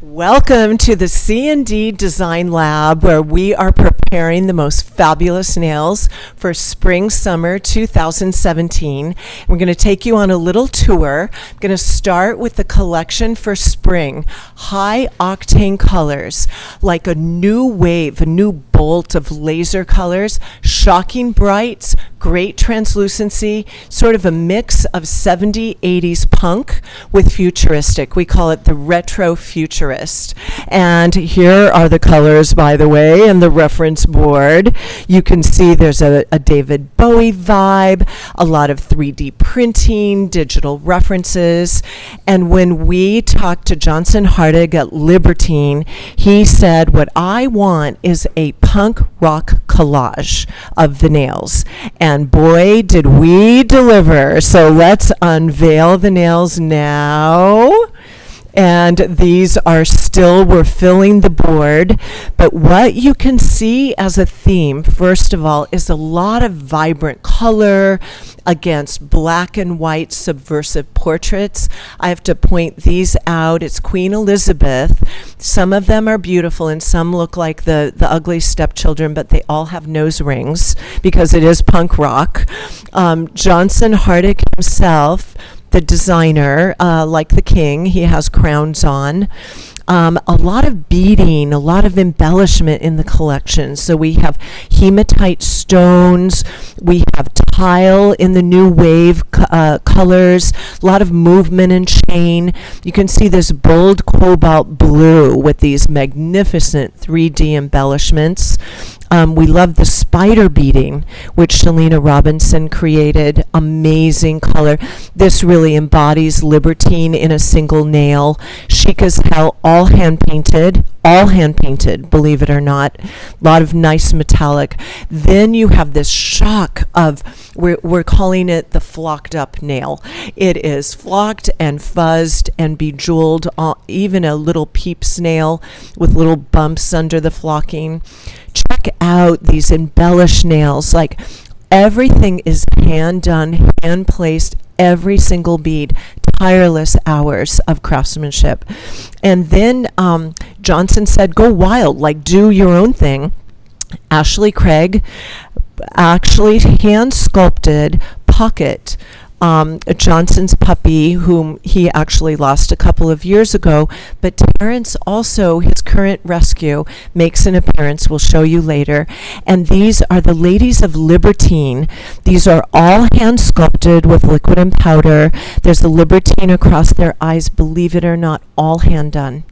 Welcome to the CND Design Lab, where we are preparing the most fabulous nails for spring-summer 2017. We're going to take you on a little tour. I'm going to start with the collection for spring. High-octane colors, like a new wave, a new bolt of laser colors, shocking brights, great translucency, sort of a mix of 70s, 80s punk with futuristic. We call it the retro futurist. And here are the colors, by the way, and the reference board. You can see there's a David Bowie vibe, a lot of 3D printing, digital references. And when we talked to Johnson Hardig at Libertine, he said, what I want is a punk rock collage of the nails. And boy, did we deliver. So let's unveil the nails now. And these are still, we're filling the board. But what you can see as a theme, first of all, is a lot of vibrant color against black and white subversive portraits. I have to point these out. It's Queen Elizabeth. Some of them are beautiful and some look like the ugly stepchildren, but they all have nose rings because it is punk rock. Johnson Hardig himself, the designer, like the king, he has crowns on. A lot of beading, a lot of embellishment in the collection. So we have hematite stones, we have tile in the new wave colors, a lot of movement and chain. You can see this bold cobalt blue with these magnificent 3D embellishments. We love the spider beading, which Shalina Robinson created. Amazing color. This really embodies Libertine in a single nail. Chic as hell, all hand painted, believe it or not. A lot of nice metallic. Then you have this shock of, we're calling it the flocked up nail. It is flocked and fuzzed and bejeweled, even a little peeps nail with little bumps under the flocking. Check out these embellished nails. Like, everything is hand done, hand placed, every single bead, tireless hours of craftsmanship. And then Johnson said, go wild, like do your own thing. Ashley Craig actually hand sculpted Pocket, Johnson's puppy, whom he actually lost a couple of years ago. But Terrence also, his current rescue, makes an appearance. We'll show you later. And these are the ladies of Libertine. These are all hand sculpted with liquid and powder. There's a Libertine across their eyes, believe it or not, all hand done.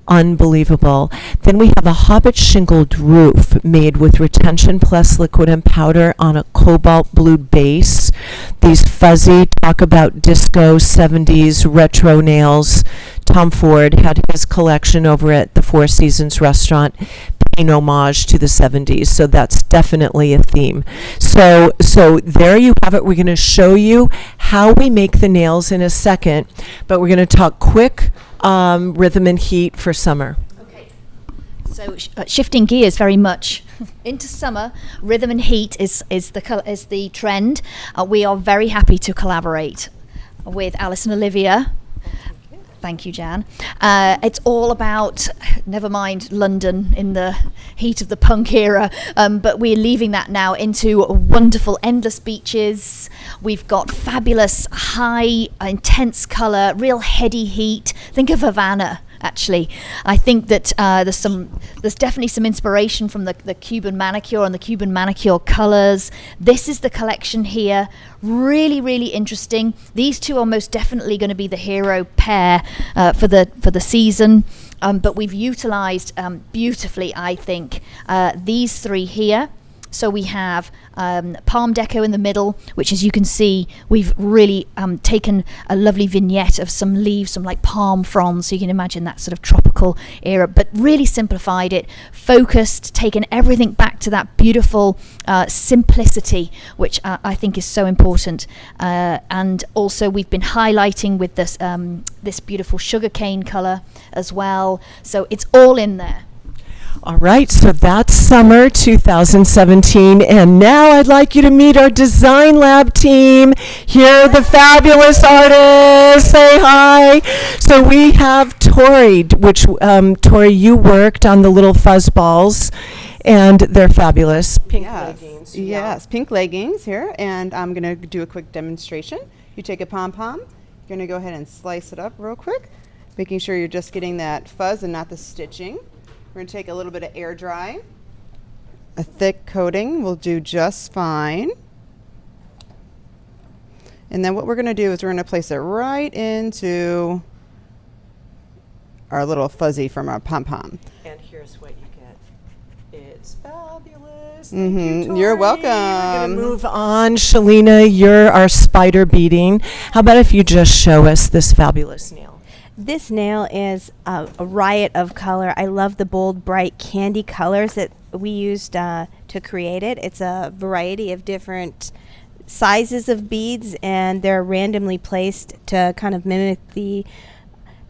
Unbelievable. Then we have a Hobbit shingled roof made with retention plus liquid and powder on a cobalt blue base. These fuzzy, talk about disco 70s retro nails. Tom Ford had his collection over at the Four Seasons restaurant, paying homage to the 70s. So that's definitely a theme. So there you have it. We're going to show you how we make the nails in a second, but we're going to talk quick rhythm and heat for summer. Okay, so shifting gears very much into summer, rhythm and heat is the trend. We are very happy to collaborate with Alice and Olivia. Thank you, Jan. It's all about, never mind London in the heat of the punk era, but we're leaving that now into wonderful, endless beaches. We've got fabulous, high, intense colour, real heady heat. Think of Havana, actually. I think that there's definitely some inspiration from the Cuban manicure and the Cuban manicure colours. This is the collection here. Really, really interesting. These two are most definitely going to be the hero pair for the season. But we've utilised beautifully, I think, these three here. So we have palm deco in the middle, which, as you can see, we've really taken a lovely vignette of some leaves, some like palm fronds, so you can imagine that sort of tropical era, but really simplified it, focused, taken everything back to that beautiful simplicity, which I think is so important. And also we've been highlighting with this beautiful sugarcane colour as well. So it's all in there. All right, so that's Summer 2017. And now I'd like you to meet our Design Lab team. Here are the fabulous artists. Say hi. So we have Tori, which, Tori, you worked on the little fuzz balls, and they're fabulous. Pink leggings. Yes, pink leggings here. And I'm going to do a quick demonstration. You take a pom-pom. You're going to go ahead and slice it up real quick, making sure you're just getting that fuzz and not the stitching. We're going to take a little bit of air dry. A thick coating will do just fine. And then what we're going to do is we're going to place it right into our little fuzzy from our pom-pom. And here's what you get. It's fabulous. You're welcome. We're going to move on. Shalina, you're our spider beading. How about if you just show us this fabulous nail? This nail is a riot of color. I love the bold, bright candy colors that we used to create it. It's a variety of different sizes of beads, and they're randomly placed to kind of mimic the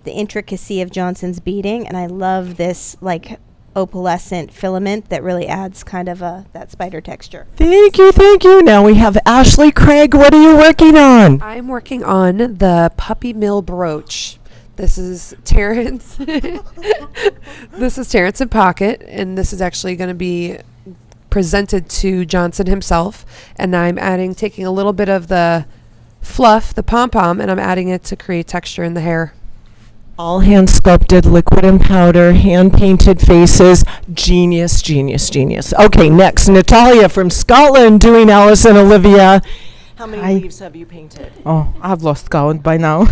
intricacy of Johnson's beading. And I love this like opalescent filament that really adds kind of that spider texture. Thank you, thank you. Now we have Ashley Craig. What are you working on? I'm working on the Puppy Mill brooch. This is Terrence. This is Terrence in Pocket, and this is actually going to be presented to Johnson himself. And I'm taking a little bit of the fluff, the pom-pom, and I'm adding it to create texture in the hair. All hand sculpted, liquid and powder, hand painted faces. Genius, genius, genius. Okay, next, Natalia from Scotland doing Alice and Olivia. How many leaves have you painted? Oh, I've lost count by now.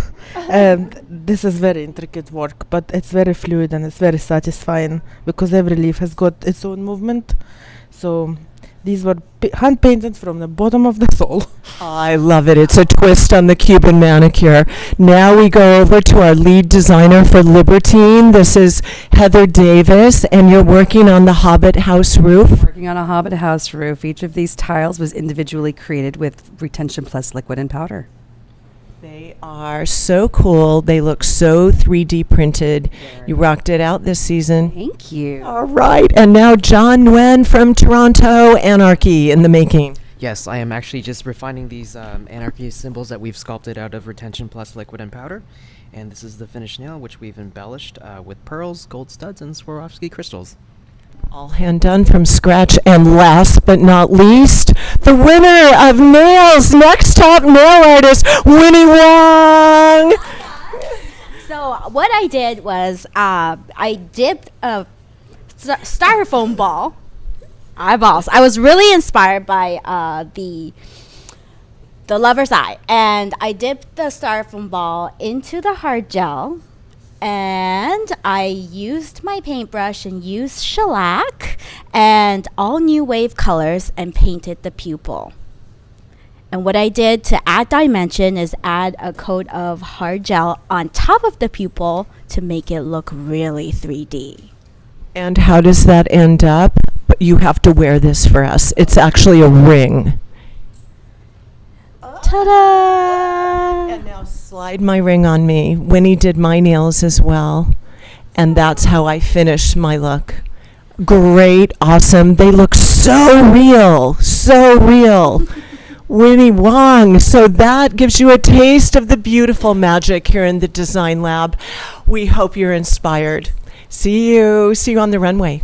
This is very intricate work, but it's very fluid and it's very satisfying because every leaf has got its own movement. So these were hand painted from the bottom of the soul. I love it. It's a twist on the Cuban manicure. Now we go over to our lead designer for Libertine. This is Heather Davis, and you're working on the Hobbit house roof. Working on a Hobbit house roof. Each of these tiles was individually created with retention plus liquid and powder. They are so cool. They look so 3D printed. You rocked it out this season. Thank you. All right. And now John Nguyen from Toronto, Anarchy in the making. Yes, I am actually just refining these anarchy symbols that we've sculpted out of retention plus liquid and powder. And this is the finished nail, which we've embellished with pearls, gold studs, and Swarovski crystals. All hand done from scratch. And last but not least, the winner of Nails, Next Top Nail Artist, Winnie Wong. So what I did was I dipped a styrofoam ball, eyeballs. I was really inspired by the lover's eye, and I dipped the styrofoam ball into the hard gel, and I used my paintbrush and used shellac and all new wave colors and painted the pupil. And what I did to add dimension is add a coat of hard gel on top of the pupil to make it look really 3D. And how does that end up? But you have to wear this for us. It's actually a ring. Ta-da! And now slide my ring on me. Winnie did my nails as well. And that's how I finished my look. Great, awesome. They look so real, so real. Winnie Wong. So that gives you a taste of the beautiful magic here in the Design Lab. We hope you're inspired. See you on the runway.